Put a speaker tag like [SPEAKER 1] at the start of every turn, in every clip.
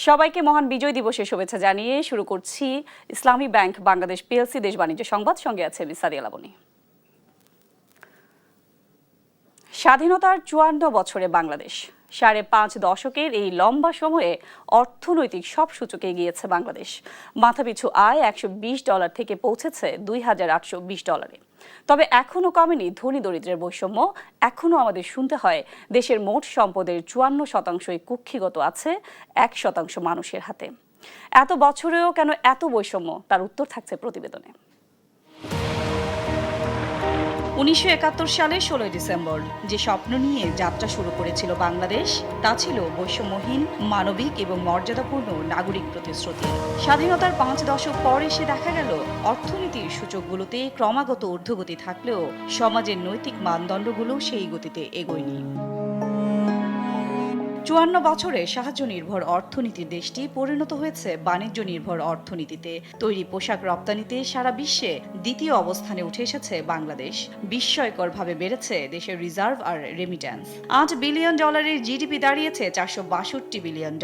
[SPEAKER 1] সবাইকে মহান বিজয় দিবসের শুভেচ্ছা জানিয়ে শুরু করছি ইসলামী ব্যাংক বাংলাদেশ পিএলসি দেশ বাণিজ্য সংবাদ। সঙ্গে আছে সাদিয়া লাবনী। স্বাধীনতার ৫৪ বছরে বাংলাদেশ, ৫.৫ দশকের এই লম্বা সময়ে অর্থনৈতিক সব সূচকে এগিয়েছে বাংলাদেশ। মাথাপিছু আয় $১২০ থেকে পৌঁছেছে $২,৮২০। তবে এখনও কমেনি ধনী দরিদ্রের বৈষম্য। এখনও আমাদের শুনতে হয় দেশের মোট সম্পদের ৫৪%ই কুক্ষিগত আছে ১% মানুষের হাতে। এত বছরেও কেন এত বৈষম্য, তার উত্তর থাকছে প্রতিবেদনে। ১৯৭১ সালে ১৬ ডিসেম্বর যে স্বপ্ন নিয়ে যাত্রা শুরু করেছিল বাংলাদেশ, তা ছিল বৈষম্যহীন, মানবিক এবং মর্যাদাপূর্ণ নাগরিক প্রতিশ্রুতি। স্বাধীনতার ৫ দশক পর এসে দেখা গেল অর্থনীতির সূচকগুলোতে ক্রমাগত ঊর্ধ্বগতি থাকলেও সমাজের নৈতিক মানদণ্ডগুলো সেই গতিতে এগোয়নি। ৫৪ বছরে সাহায্য নির্ভর অর্থনীতির দেশটি পরিণত হয়েছে বাণিজ্য নির্ভর অর্থনীতিতে। তৈরি পোশাক রপ্তানিতে সারা বিশ্বে দ্বিতীয় অবস্থানে উঠে এসেছে বাংলাদেশ। বিস্ময়করভাবে বেড়েছে দেশের রিজার্ভ আর রেমিট্যান্স। $৮ বিলিয়ন জিডিপি দাঁড়িয়েছে $৪৬২ বিলিয়ন।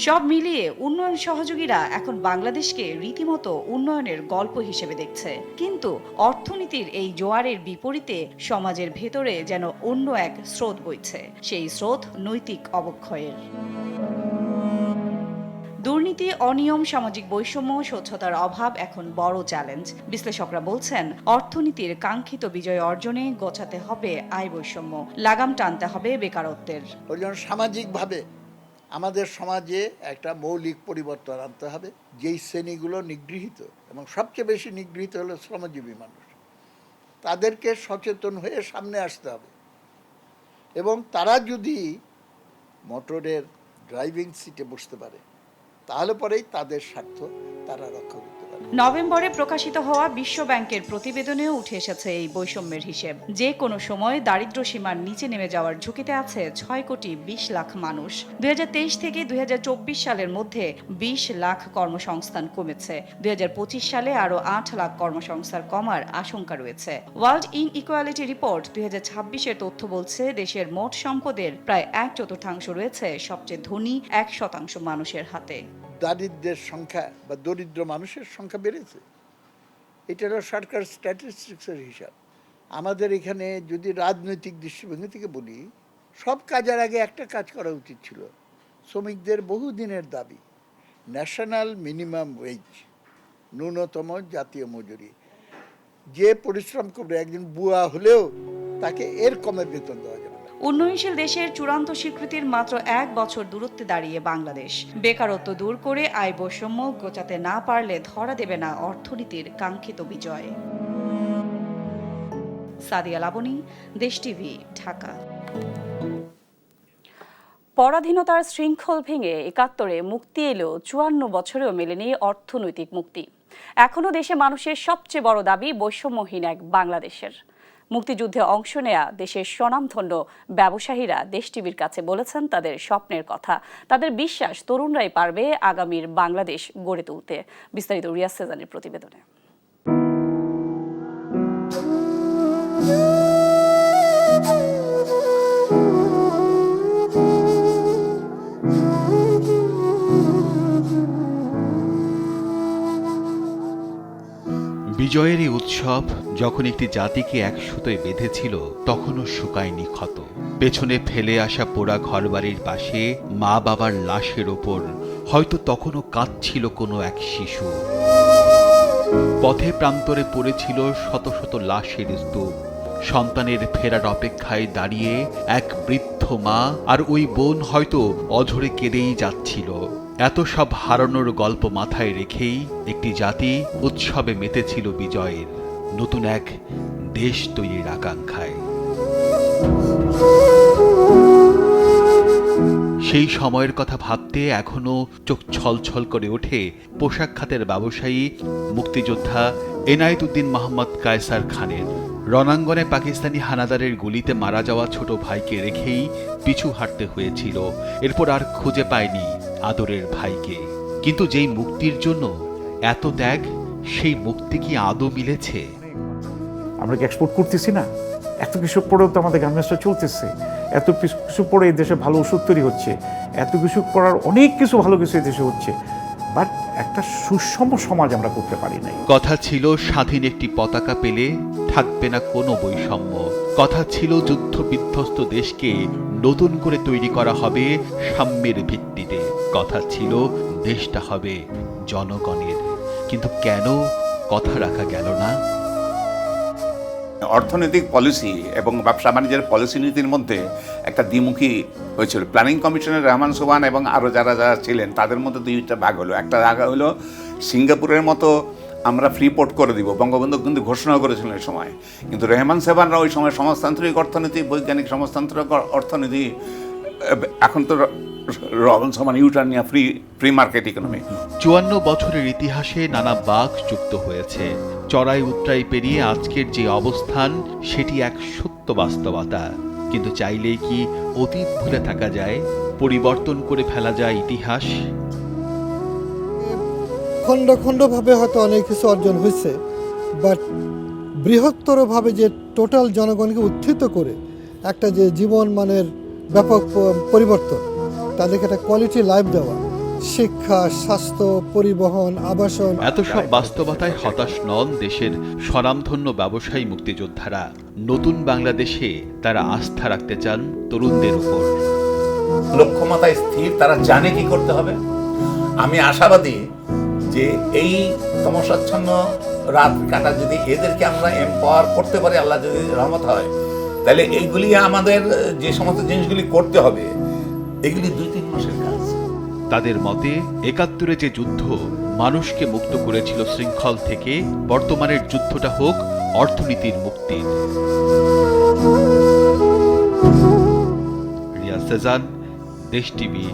[SPEAKER 1] সব মিলিয়ে উন্নয়ন সহযোগীরা এখন বাংলাদেশকে রীতিমতো উন্নয়নের গল্প হিসেবে দেখছে। কিন্তু অর্থনীতির এই জোয়ারের বিপরীতে সমাজের ভেতরে যেন অন্য এক স্রোত বইছে। সেই স্রোত নৈতিক অবক্ষয়ের। দুর্নীতি, অনিয়ম, সামাজিক বৈষম্য, স্বচ্ছতার অভাব এখন বড় চ্যালেঞ্জ। বিশ্লেষকরা বলছেন, অর্থনীতির কাঙ্ক্ষিত বিজয় অর্জনে গোছাতে হবে আয় বৈষম্য, লাগাম টানতে হবে বেকারত্বের।
[SPEAKER 2] সামাজিকভাবে আমাদের সমাজে একটা মৌলিক পরিবর্তন আনতে হবে। যেই শ্রেণীগুলো নিগৃহীত এবং সবচেয়ে বেশি নিগৃহীত হলো শ্রমজীবী মানুষ, তাদেরকে সচেতন হয়ে সামনে আসতে হবে এবং তারা যদি মোটরের ড্রাইভিং সিটে বসতে পারে তাহলে পরেই তাদের স্বার্থ তারা রক্ষা করতে পারে।
[SPEAKER 1] নভেম্বরে প্রকাশিত হওয়া বিশ্ব ব্যাংকের প্রতিবেদনেও উঠে এসেছে এই বৈষম্যের হিসেব। যে কোনো সময় দারিদ্র্য সীমার নিচে নেমে যাওয়ার ঝুঁকিতে আছে ৬,২০,০০,০০০ মানুষ। ২০২৩ থেকে ২০২৪ সালের মধ্যে ২০ লাখ কর্মসংস্থান কমেছে। ২০২৫ সালে আরও ৮ লাখ কর্মসংস্থান কমার আশঙ্কা রয়েছে। ওয়ার্ল্ড ইনইকুয়ালিটি রিপোর্ট ২০২৬-এর তথ্য বলছে, দেশের মোট সম্পদের প্রায় ১/৪ রয়েছে সবচেয়ে ধনী ১% মানুষের হাতে।
[SPEAKER 2] দারিদ্রের সংখ্যা বা দরিদ্র মানুষের সংখ্যা বেড়েছে। এটা হলো সরকার স্ট্যাটিস্টিক্সের হিসাব। আমাদের এখানে যদি রাজনৈতিক দৃষ্টিভঙ্গি থেকে বলি, সব কাজের আগে একটা কাজ করা উচিত ছিল। শ্রমিকদের বহুদিনের দাবি ন্যাশনাল মিনিমাম ওয়েজ, ন্যূনতম জাতীয় মজুরি। যে পরিশ্রম করবে, একজন বুয়া হলেও তাকে এর কমে বেতন দেওয়া যাবে।
[SPEAKER 1] উন্নয়নশীল দেশের চূড়ান্ত স্বীকৃতির মাত্র ১ বছর দূরত্বে দাঁড়িয়ে বাংলাদেশ। বেকারত্ব দূর করে আয় বৈষম্য গোছাতে না পারলে ধরা দেবে না অর্থনীতির কাঙ্ক্ষিত বিজয়। সাদিয়া লাবনী, দেশ টিভি, ঢাকা। পরাধীনতার শৃঙ্খল ভেঙে ৭১-এ মুক্তি এলেও ৫৪ বছরেও মেলেনি অর্থনৈতিক মুক্তি। এখনও দেশে মানুষের সবচেয়ে বড় দাবি বৈষম্যহীন এক বাংলাদেশের। মুক্তিযুদ্ধে অংশ নেয়া দেশের স্বনামধন্য ব্যবসায়ীরা দেশ টিভির কাছে বলেছেন তাদের স্বপ্নের কথা। তাদের বিশ্বাস, তরুণরাই পারবে আগামীর বাংলাদেশ গড়ে তুলতে। বিস্তারিত রিয়াজ সেজানের প্রতিবেদনে।
[SPEAKER 3] বিজয়ের এই উৎসব যখন একটি জাতিকে এক সুতোয় বেঁধেছিল, তখনও শুকায়নি ক্ষত। পেছনে ফেলে আসা পোড়া ঘরবাড়ির পাশে মা বাবার লাশের ওপর হয়তো তখনও কাঁদছিল কোনো এক শিশু। পথে প্রান্তরে পড়েছিল শত শত লাশের স্তূপ। সন্তানের ফেরার অপেক্ষায় দাঁড়িয়ে এক বৃদ্ধ মা আর ওই বোন হয়তো অঝরে কেঁদেই যাচ্ছিল। এত সব হারানোর গল্প মাথায় রেখেই একটি জাতি উৎসবে মেতেছিল বিজয়ের, নতুন এক দেশ তৈরির আকাঙ্ক্ষায়। সেই সময়ের কথা ভাবতে এখনো চোখ ছলছল করে ওঠে পোশাক খাতের ব্যবসায়ী মুক্তিযোদ্ধা এনায়েত উদ্দিন মোহাম্মদ কায়সার খানের। রণাঙ্গনে পাকিস্তানি হানাদারের গুলিতে মারা যাওয়া ছোট ভাইকে রেখেই পিছু হাঁটতে হয়েছিল। এরপর আর খুঁজে পায়নি আদরের ভাইকে। কিন্তু যেই মুক্তির জন্য এত ত্যাগ, সেই মুক্তি কি আদৌ মিলেছে?
[SPEAKER 4] আমরা কি এক্সপোর্ট করতেছি না? এত কিছু পরেও তো আমাদের গার্মেন্টসটা চলতেছে। এত কিছু পড়ে এই দেশে ভালো ওষুধ তৈরি হচ্ছে, এত কিছু পড়ার অনেক কিছু ভালো কিছু এই দেশে হচ্ছে, বাট একটা সুষম সমাজ আমরা করতে পারি নাই।
[SPEAKER 3] কথা ছিল স্বাধীন একটি পতাকা পেলে থাকবে না কোনো বৈষম্য। কথা ছিল যুদ্ধ বিধ্বস্ত দেশকে নতুন করে তৈরি করা হবে সাম্যের ভিত্তিতে। কথা ছিল দেশটা হবে জনগণের। কিন্তু কেন কথা রাখা গেল না?
[SPEAKER 5] অর্থনৈতিক পলিসি এবং ব্যবসা বাণিজ্যের পলিসি নীতির মধ্যে একটা দ্বিমুখী হয়েছিল। প্ল্যানিং কমিশনের রহমান সোবহান এবং আরও যারা যারা ছিলেন তাদের মধ্যে দুইটা ভাগ হলো। একটা ভাগ হলো সিঙ্গাপুরের মতো আমরা ফ্রি পোর্ট করে দিব, বঙ্গবন্ধু কিন্তু ঘোষণা করেছিলেন ওই সময়। কিন্তু রহমান সোবহানরা ওই সময় সমাজতান্ত্রিক অর্থনীতি, বৈজ্ঞানিক সমাজতান্ত্রিক অর্থনীতি, এখন তো রহমান সোবহান ইউটার্ন নিয়ে ফ্রি মার্কেট ইকোনমি।
[SPEAKER 3] ৫৪ বছরের ইতিহাসে নানা বাঁক যুক্ত হয়েছে। চড়াই উতরাই পেরিয়ে আজকের যে অবস্থান, সেটি এক সত্য বাস্তবতা। কিন্তু চাইলেই কি অতীত ভুলে থাকা যায়? পরিবর্তন করে ফেলা যায় ইতিহাস?
[SPEAKER 6] খণ্ড খণ্ডভাবে হয়তো অনেক কিছু অর্জন হয়েছে, বাট বৃহত্তরভাবে যে টোটাল জনগণকে উত্থিত করে একটা যে জীবন মানের ব্যাপক পরিবর্তন, তাদেরকে একটা কোয়ালিটি লাইফ দেওয়া, শিক্ষা, স্বাস্থ্য, পরিবহন, আবাসন,
[SPEAKER 3] এত সব বাস্তবতায় হতাশ নন দেশের স্বনামধন্য ব্যবসায়ী মুক্তিযোদ্ধারা। নতুন বাংলাদেশে তারা আস্থা রাখতে চান তরুণদের উপর।
[SPEAKER 5] লক্ষ্যমাত্রায় স্থির, তারা জানে কি করতে হবে। আমি আশাবাদী যে এই তমসাচ্ছন্ন রাত কাটা যদি এদেরকে আমরা এম্পাওয়ার করতে পারি, আল্লাহ যদি রহমত হয়, তাহলে এইগুলি আমাদের যে সমস্ত জিনিসগুলি করতে হবে, এগুলি 2-3 মাসের কাজ।
[SPEAKER 3] তাদের মতে ৭১-এ যে যুদ্ধ মানুষকে মুক্ত করেছিল শৃঙ্খল থেকে, বর্তমানের যুদ্ধটা হোক অর্থনীতির মুক্তির। রিয়াজ সেজান, দেশ টিভি,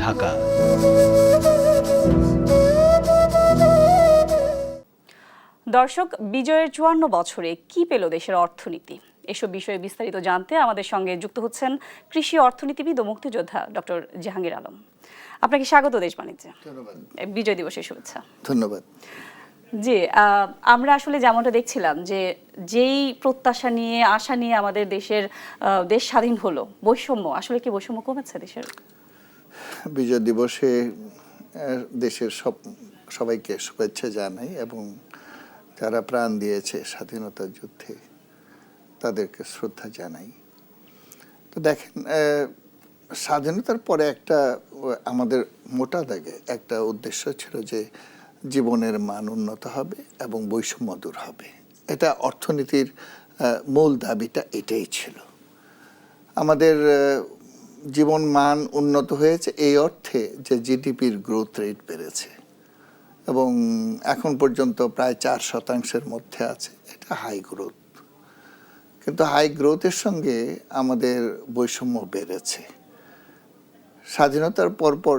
[SPEAKER 3] ঢাকা।
[SPEAKER 1] দর্শক, বিজয়ের ৫৪ বছরে কি পেল দেশের অর্থনীতি? এসব বিষয়ে বিস্তারিত জানতে আমাদের সঙ্গে যুক্ত হচ্ছেন কৃষি অর্থনীতিবিদ ও মুক্তিযোদ্ধা ডক্টর জাহাঙ্গীর আলম। আপনাকে স্বাগত দেশ বাণিজ্যে।
[SPEAKER 2] ধন্যবাদ।
[SPEAKER 1] বিজয় দিবসের শুভেচ্ছা।
[SPEAKER 2] ধন্যবাদ।
[SPEAKER 1] জি, আমরা আসলে যেমনটা দেখছিলাম যে যেই প্রত্যাশা নিয়ে, আশা নিয়ে আমাদের দেশ স্বাধীন হলো, বৈষম্য, আসলে কি বৈষম্য কমেছে দেশের?
[SPEAKER 2] বিজয় দিবসে দেশের সবাইকে শুভেচ্ছা জানাই এবং যারা প্রাণ দিয়েছে স্বাধীনতার যুদ্ধে তাদেরকে শ্রদ্ধা জানাই। তো দেখেন, স্বাধীনতার পরে একটা আমাদের মোটা দাগে একটা উদ্দেশ্য ছিল যে জীবনের মান উন্নত হবে এবং বৈষম্য দূর হবে। এটা অর্থনীতির মূল দাবিটা এটাই ছিল। আমাদের জীবন মান উন্নত হয়েছে এই অর্থে যে জিডিপির গ্রোথ রেট বেড়েছে এবং এখন পর্যন্ত প্রায় 4% মধ্যে আছে। এটা হাই গ্রোথ, কিন্তু হাই গ্রোথের সঙ্গে আমাদের বৈষম্য বেড়েছে। স্বাধীনতার পরপর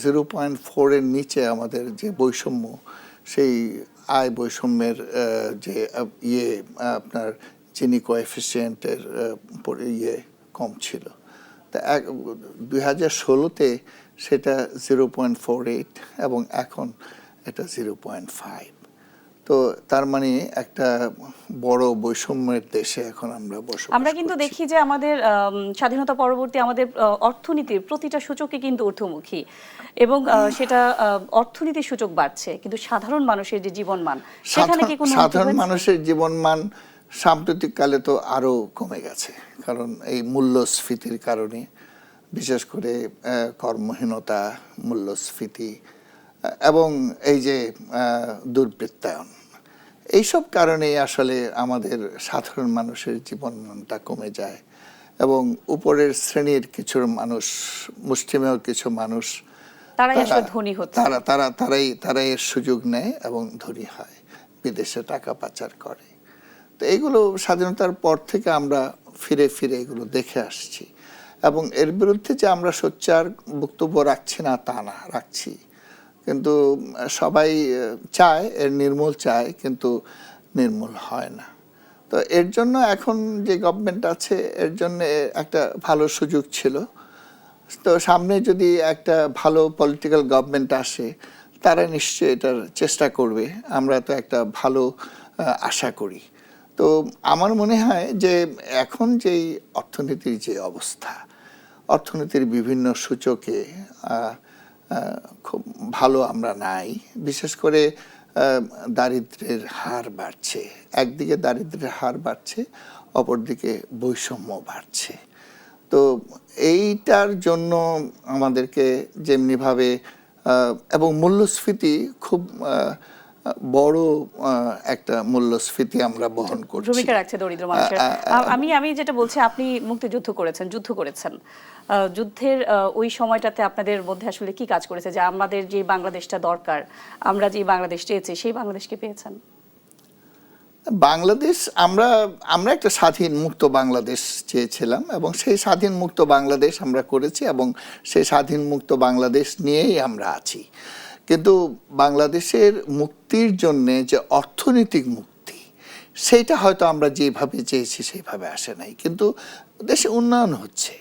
[SPEAKER 2] 0.4-এর নিচে আমাদের যে বৈষম্য, সেই আয় বৈষম্যের যে আপনার জিনি কোএফিসিয়েন্টের কম ছিল। তা 2016-তে সেটা 0.48 এবং এখন এটা 0.5। তো তার মানে একটা বড় বৈষম্যের দেশে এখন আমরা বসবাস।
[SPEAKER 1] আমরা কিন্তু দেখি যে আমাদের স্বাধীনতা পরবর্তী আমাদের অর্থনীতির প্রতিটা সূচকে কিন্তু ঊর্ধ্বমুখী এবং সেটা অর্থনীতির সূচক বাড়ছে, কিন্তু সাধারণ মানুষের যে জীবনমান, সেখানে কি কোনো
[SPEAKER 2] সাধারণ মানুষের জীবনমান সাম্প্রতিক কালে তো আরো কমে গেছে, কারণ এই মূল্যস্ফীতির কারণে, বিশেষ করে কর্মহীনতা, মূল্যস্ফীতি এবং এই যে দুর্বৃত্তায়ন, এইসব কারণেই আসলে আমাদের সাধারণ মানুষের জীবনমানটা কমে যায় এবং উপরের শ্রেণীর কিছু মানুষ, মুষ্টিমেয় কিছু মানুষ, তারাই এর সুযোগ নেয় এবং ধনী হয়, বিদেশে টাকা পাচার করে। তো এইগুলো স্বাধীনতার পর থেকে আমরা ফিরে ফিরে এগুলো দেখে আসছি এবং এর বিরুদ্ধে যে আমরা সোচ্চার বক্তব্য রাখছি না তা না, রাখছি, কিন্তু সবাই চায়, এর নির্মূল চায়, কিন্তু নির্মূল হয় না। তো এর জন্য এখন যে গভর্নমেন্ট আছে, এর জন্য একটা ভালো সুযোগ ছিল। তো সামনে যদি একটা ভালো পলিটিক্যাল গভর্নমেন্ট আসে, তারা নিশ্চয়ই এটার চেষ্টা করবে, আমরা তো একটা ভালো আশা করি। তো আমার মনে হয় যে এখন যেই অর্থনীতির যে অবস্থা, অর্থনীতির বিভিন্ন সূচকে খুব ভালো আমরা নাই। বিশেষ করে দারিদ্র্যের হার বাড়ছে, একদিকে দারিদ্র্যের হার বাড়ছে, অপরদিকে বৈষম্য বাড়ছে। তো এইটার জন্য আমাদেরকে যেমনিভাবে এবং মূল্যস্ফীতি খুব বড় একটা মূল্যস্ফীতি আমরা বহন করছি।
[SPEAKER 1] ভূমিকা রাখছে দরিদ্র মানুষের। আমি যেটা বলছি, আপনি মুক্তিযুদ্ধ করেছেন, যুদ্ধ করেছেন। যুদ্ধের ওই সময়টাতে আপনাদের মধ্যে আসলে কি কাজ করেছে যে আমাদের যে বাংলাদেশটা দরকার, আমরা যে বাংলাদেশ চেয়েছি সেই বাংলাদেশকে পেয়েছেন?
[SPEAKER 2] বাংলাদেশ আমরা একটা স্বাধীন মুক্ত বাংলাদেশ চেয়েছিলাম এবং সেই স্বাধীন মুক্ত বাংলাদেশ আমরা করেছি এবং সেই স্বাধীন মুক্ত বাংলাদেশ নিয়েই আমরা আছি। কিন্তু বাংলাদেশের মুক্তির জন্যে যে অর্থনৈতিক মুক্তি, সেইটা হয়তো আমরা যেভাবে চেয়েছি সেইভাবে আসে নাই। কিন্তু দেশে উন্নয়ন হচ্ছে,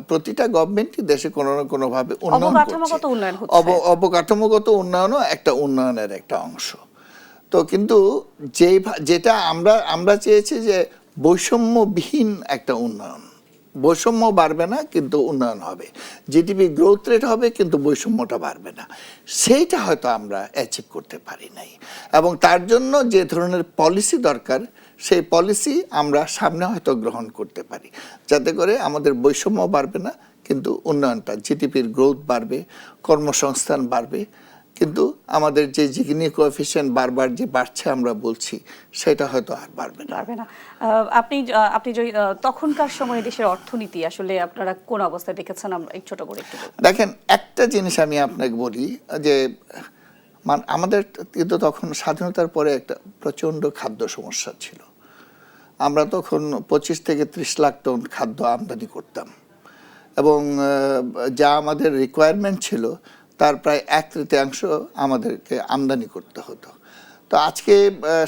[SPEAKER 2] প্রতিটা গভর্নমেন্টই দেশে কোনো না কোনোভাবে উন্নয়ন করছে। অবকাঠামোগত উন্নয়নও একটা উন্নয়নের একটা অংশ। তো কিন্তু যেটা আমরা চেয়েছি যে বৈষম্যবিহীন একটা উন্নয়ন, বৈষম্য বাড়বে না কিন্তু উন্নয়ন হবে, জিডিপি গ্রোথ রেট হবে কিন্তু বৈষম্যটা বাড়বে না, সেইটা হয়তো আমরা অ্যাচিভ করতে পারি নাই। এবং তার জন্য যে ধরনের পলিসি দরকার সেই পলিসি আমরা সামনে হয়তো গ্রহণ করতে পারি, যাতে করে আমাদের বৈষম্য বাড়বে না কিন্তু উন্নয়নটা, জিডিপির গ্রোথ বাড়বে, কর্মসংস্থান বাড়বে। কিন্তু আমাদের যে জিগনি কোএফিসিয়েন্ট বারবার যে বাড়ছে আমরা বলছি, সেটা হয়তো আর বাড়বে না।
[SPEAKER 1] আপনি তখনকার সময়ে দেশের অর্থনীতি আসলে আপনারা কোন অবস্থায় দেখেছেন, আমরা ছোট করে একটু
[SPEAKER 2] দেখেন। একটা জিনিস আমি আপনাকে বলি যে আমাদের কিন্তু তখন স্বাধীনতার পরে একটা প্রচণ্ড খাদ্য সমস্যা ছিল। আমরা তখন 25 থেকে 30 লাখ টন খাদ্য আমদানি করতাম এবং যা আমাদের রিকোয়ারমেন্ট ছিল তার প্রায় 1/3 আমাদেরকে আমদানি করতে হতো। তো আজকে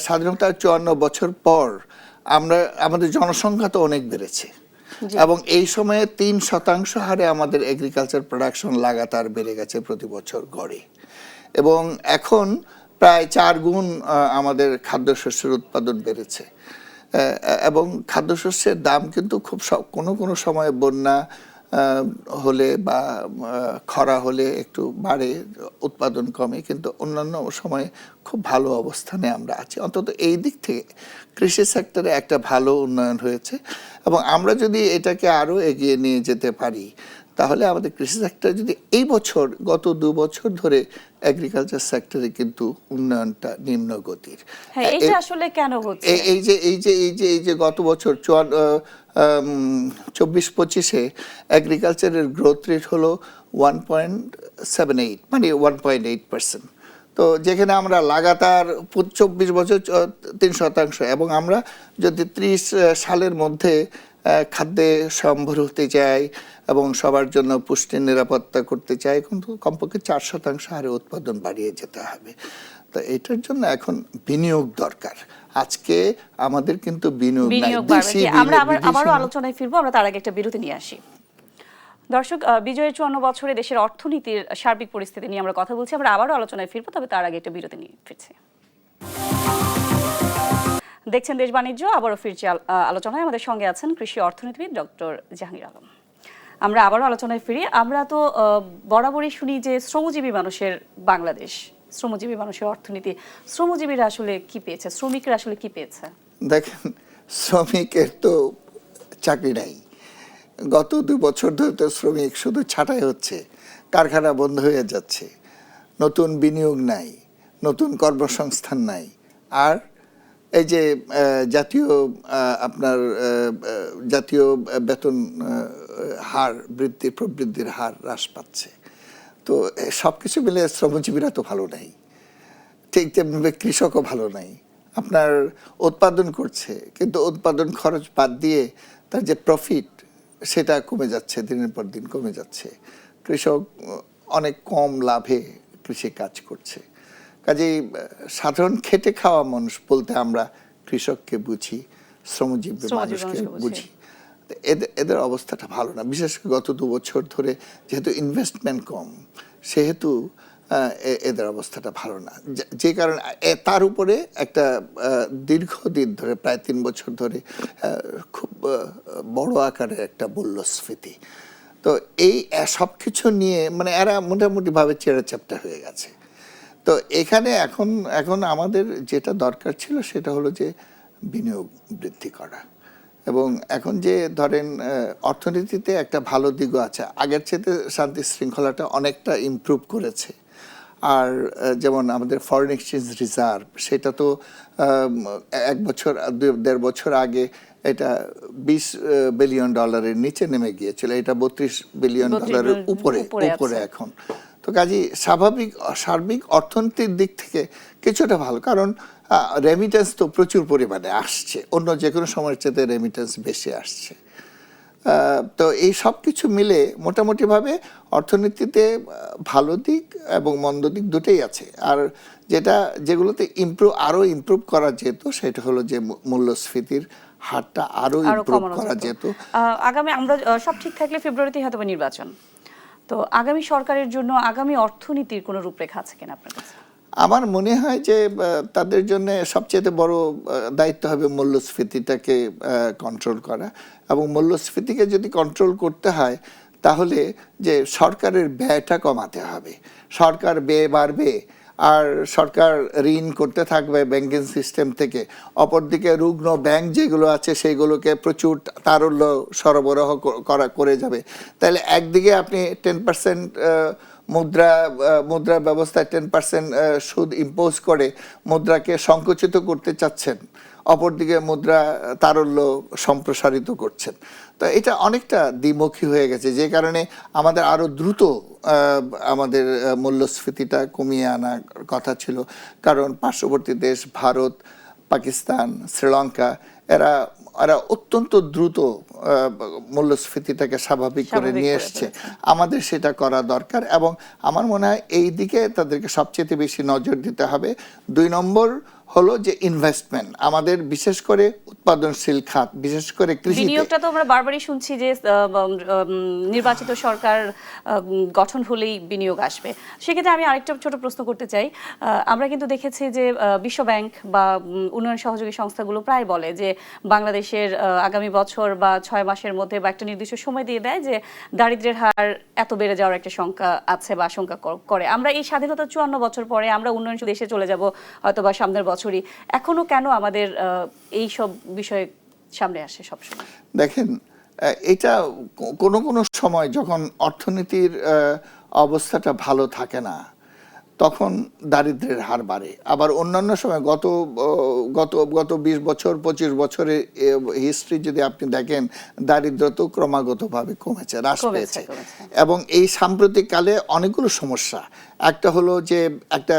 [SPEAKER 2] স্বাধীনতার 54 বছর পর আমাদের জনসংখ্যা তো অনেক বেড়েছে এবং এই সময়ে 3% হারে আমাদের এগ্রিকালচার প্রোডাকশন লাগাতার বেড়ে গেছে প্রতি বছর গড়ে, এবং এখন প্রায় 4 গুণ আমাদের খাদ্যশস্যের উৎপাদন বেড়েছে। এবং খাদ্যশস্যের দাম কিন্তু খুব কোনো সময় বন্যা হলে বা খরা হলে একটু বাড়ে, উৎপাদন কমে, কিন্তু অন্যান্য সময়ে খুব ভালো অবস্থানে আমরা আছি। অন্তত এই দিক থেকে কৃষি সেক্টরে একটা ভালো উন্নয়ন হয়েছে এবং আমরা যদি এটাকে আরও এগিয়ে নিয়ে যেতে পারি তাহলে আমাদের কৃষি সেক্টর যদি এই বছর, গত 2 বছর ধরে এগ্রিকালচার সেক্টরে কিন্তু উন্নয়নটা নিম্ন গতির।
[SPEAKER 1] এটা আসলে কেন হচ্ছে?
[SPEAKER 2] এই যে গত বছর 24-25-এ এগ্রিকালচারের গ্রোথ রেট হলো 1.78, মানে 1.8%। তো যেখানে আমরা লাগাতার 24 বছর 3% এবং আমরা যদি 30 সালের মধ্যে খাদ্যে সম্ভর হতে চাই এবং সবার জন্য পুষ্টির নিরাপত্তা করতে চাই, কিন্তু কমপক্ষে 4% হারে উৎপাদন বাড়িয়ে যেতে হবে। তো এটার জন্য এখন বিনিয়োগ দরকার। আজকে আমাদের কিন্তু বিনিয়োগ নাই।
[SPEAKER 1] আমরা আবারও আলোচনায় ফিরবো, আমরা তার আগে একটা বিরতি নিয়ে আসি। দর্শক, বিজয়ের 54 বছরে দেশের অর্থনীতির সার্বিক পরিস্থিতি নিয়ে আমরা কথা বলছি, আমরা আবারও আলোচনায় ফিরবো, তবে তার আগে একটা বিরতি নিয়ে ফিরছি। দেখছেন দেশ বাণিজ্য, আবারও ফিরছি আলোচনায়। আমাদের সঙ্গে আছেন কৃষি অর্থনীতিবিদ ডক্টর জাহাঙ্গীর আলম। আমরা আবারও আলোচনায় ফিরি। আমরা তো বরাবরই শুনি যে শ্রমজীবী মানুষের বাংলাদেশ, শ্রমজীবী মানুষের অর্থনীতি। শ্রমজীবীরা আসলে কি পেয়েছে, শ্রমিকরা আসলে কি পেয়েছে?
[SPEAKER 2] দেখেন, শ্রমিকের তো চাকরি নাই। গত 2 বছর ধরে তো শ্রমিক শুধু ছাঁটাই হচ্ছে, কারখানা বন্ধ হয়ে যাচ্ছে, নতুন বিনিয়োগ নাই, নতুন কর্মসংস্থান নাই। আর এই যে জাতীয় বেতন হার প্রবৃদ্ধির হার হ্রাস পাচ্ছে। তো সব কিছু মিলে শ্রমজীবীরা তো ভালো নাই, ঠিক তেমনি কৃষকও ভালো নাই। আপনার উৎপাদন করছে কিন্তু উৎপাদন খরচ বাদ দিয়ে তার যে প্রফিট সেটা কমে যাচ্ছে, দিনের পর দিন কমে যাচ্ছে। কৃষক অনেক কম লাভে কৃষি কাজ করছে। কাজেই সাধারণ খেটে খাওয়া মানুষ বলতে আমরা কৃষককে বুঝি, শ্রমজীবী মানুষকে বুঝি। এদের অবস্থাটা ভালো না। বিশেষ করে গত 2 বছর ধরে যেহেতু ইনভেস্টমেন্ট কম, সেহেতু এদের অবস্থাটা ভালো না, যে কারণে তার উপরে একটা দীর্ঘদিন ধরে প্রায় 3 বছর ধরে খুব বড় আকারে একটা মূল্যস্ফীতি। তো এই সব কিছু নিয়ে মানে এরা মোটামুটিভাবে চেরাচাপটা হয়ে গেছে। তো এখানে এখন আমাদের যেটা দরকার ছিল সেটা হলো যে বিনিয়োগ বৃদ্ধি করা, এবং এখন যে ধরেন অর্থনীতিতে একটা ভালো দিকও আছে, আগের চেয়ে শান্তি শৃঙ্খলাটা অনেকটা ইমপ্রুভ করেছে। আর যেমন আমাদের ফরেন এক্সচেঞ্জ রিজার্ভ, সেটা তো 1 বছর 1.5 বছর আগে এটা $20 বিলিয়ন নিচে নেমে গিয়েছিল, এটা $32 বিলিয়ন উপরে এখন। তো কাজেই সার্বিক অর্থনীতির দিক থেকে কিছুটা ভালো, কারণ রেমিটেন্স তো প্রচুর পরিমাণে আসছে, অন্য যে কোনো সময়ের চেয়ে রেমিটেন্স বেশি আসছে। তো এই সব কিছু মিলে মোটামুটিভাবে অর্থনীতিতে ভালো দিক এবং মন্দ দিক দুটোই আছে। আর যেগুলোতে আরও ইমপ্রুভ করা যেত সেটা হলো যে মূল্যস্ফীতির হারটা আরও ইমপ্রুভ করা যেত।
[SPEAKER 1] আগামী আমরা সব ঠিক থাকলে ফেব্রুয়ারিতে হয়তো নির্বাচন, তো আগামী সরকারের জন্য আগামী অর্থনীতির কোনো রূপরেখা আছে কিনা আপনার কাছে?
[SPEAKER 2] আমার মনে হয় যে তাদের জন্য সবচেয়ে বড় দায়িত্ব হবে মূল্যস্ফীতিটাকে কন্ট্রোল করা, এবং মূল্যস্ফীতিকে যদি কন্ট্রোল করতে হয় তাহলে যে সরকারের ব্যয়টা কমাতে হবে। সরকার ব্যয় বাড়বে আর সরকার ঋণ করতে থাকবে ব্যাংকিং সিস্টেম থেকে, অপরদিকে রুগ্ন ব্যাংক যেগুলো আছে সেগুলোকে প্রচুর তারল্য সরবরাহ করে যাবে। তাহলে একদিকে আপনি 10% মুদ্রা ব্যবস্থায় 10% সুদ ইম্পোজ করে মুদ্রাকে সংকুচিত করতে চাচ্ছেন, অপরদিকে মুদ্রা তারল্য সম্প্রসারিত করছেন। তো এটা অনেকটা দ্বিমুখী হয়ে গেছে, যে কারণে আমাদের আরও দ্রুত আমাদের মূল্যস্ফীতিটা কমিয়ে আনার কথা ছিল। কারণ পার্শ্ববর্তী দেশ ভারত, পাকিস্তান, শ্রীলঙ্কা এরা অত্যন্ত দ্রুত মূল্যস্ফীতিটাকে স্বাভাবিক করে নিয়ে এসছে। আমাদের সেটা করা দরকার, এবং আমার মনে হয় এই দিকে তাদেরকে সবচেয়ে বেশি নজর দিতে হবে। 2 নম্বর হলো যে ইনভেস্টমেন্ট, আমাদের বিশেষ করে উৎপাদনশীল খাত, বিশেষ করে কৃষি।
[SPEAKER 1] বিনিয়োগটা তো আমরা বারবারই শুনছি যে নির্বাচিত সরকার গঠন হলেই বিনিয়োগ আসবে। সেক্ষেত্রে আমি আরেকটা ছোট প্রশ্ন করতে চাই। আমরা কিন্তু দেখেছি যে বিশ্ব ব্যাংক বা উন্নয়ন সহযোগী সংস্থাগুলো প্রায় বলে যে বাংলাদেশের আগামী বছর বা 6 মাসের মধ্যে বা একটা নির্দিষ্ট সময় দিয়ে দেয় যে দারিদ্র্যের হার এত বেড়ে যাওয়ার একটা সংখ্যা আছে বা আশঙ্কা করে। আমরা এই স্বাধীনতা 54 বছর পরে আমরা উন্নয়নশীল দেশে চলে যাব হয়তো বা সামনের বছরই, এখনো কেন আমাদের এই সব বিষয়ে সামনে আসে সবসময়?
[SPEAKER 2] দেখেন, এটা কোনো সময় যখন অর্থনীতির অবস্থাটা ভালো থাকে না তখন দারিদ্র্যের হার বাড়ে। আবার অন্যান্য সময় গত 20 বছর 25 বছরের হিস্ট্রি যদি আপনি দেখেন, দারিদ্র্য তো ক্রমাগতভাবে কমেছে, হ্রাস পেয়েছে। এবং এই সাম্প্রতিক কালে অনেকগুলো সমস্যা, একটা হলো যে একটা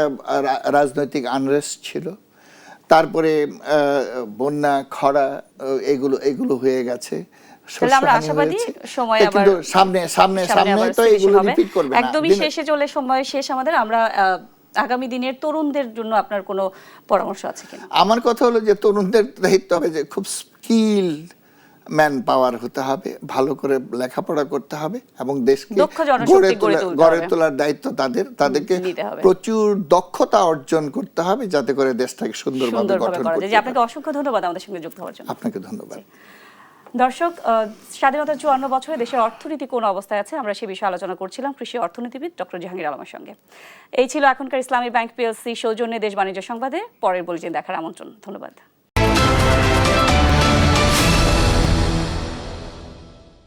[SPEAKER 2] রাজনৈতিক আনরেস্ট ছিল, তারপরে বন্যা, খরা এগুলো হয়ে গেছে।
[SPEAKER 1] আমরা আশাবাদী সময় আবার
[SPEAKER 2] সামনে তো এগুলো রিপিট করবে না।
[SPEAKER 1] একদমই শেষে চলে সময় শেষ আমাদের। আমরা আগামী দিনের তরুণদের জন্য আপনার কোনো পরামর্শ আছে কিনা?
[SPEAKER 2] আমার কথা হলো যে তরুণদের দায়িত্ব হবে যে খুব স্কিলড ম্যান পাওয়ার হতে হবে, ভালো করে লেখাপড়া করতে হবে এবং দেশকে গড়ে তোলার দায়িত্ব তাদেরকে প্রচুর দক্ষতা অর্জন করতে হবে যাতে করে দেশটাকে সুন্দরভাবে গঠন করতে পারে।
[SPEAKER 1] আপনাকে অসংখ্য ধন্যবাদ আমাদের সঙ্গে যুক্ত হওয়ার জন্য।
[SPEAKER 2] আপনাকে ধন্যবাদ।
[SPEAKER 1] দর্শক, স্বাধীনতার 54 বছরে দেশের অর্থনীতি কোন অবস্থায় আছে আমরা সে বিষয়ে আলোচনা করছিলাম কৃষি অর্থনীতিবিদ ডক্টর জাহাঙ্গীর আলমের সঙ্গে। এই ছিল এখনকার ইসলামী ব্যাংক পিএলসি সৌজন্যে দেশ বাণিজ্য সংবাদে। পরের বুলেটিন দেখার আমন্ত্রণ। ধন্যবাদ।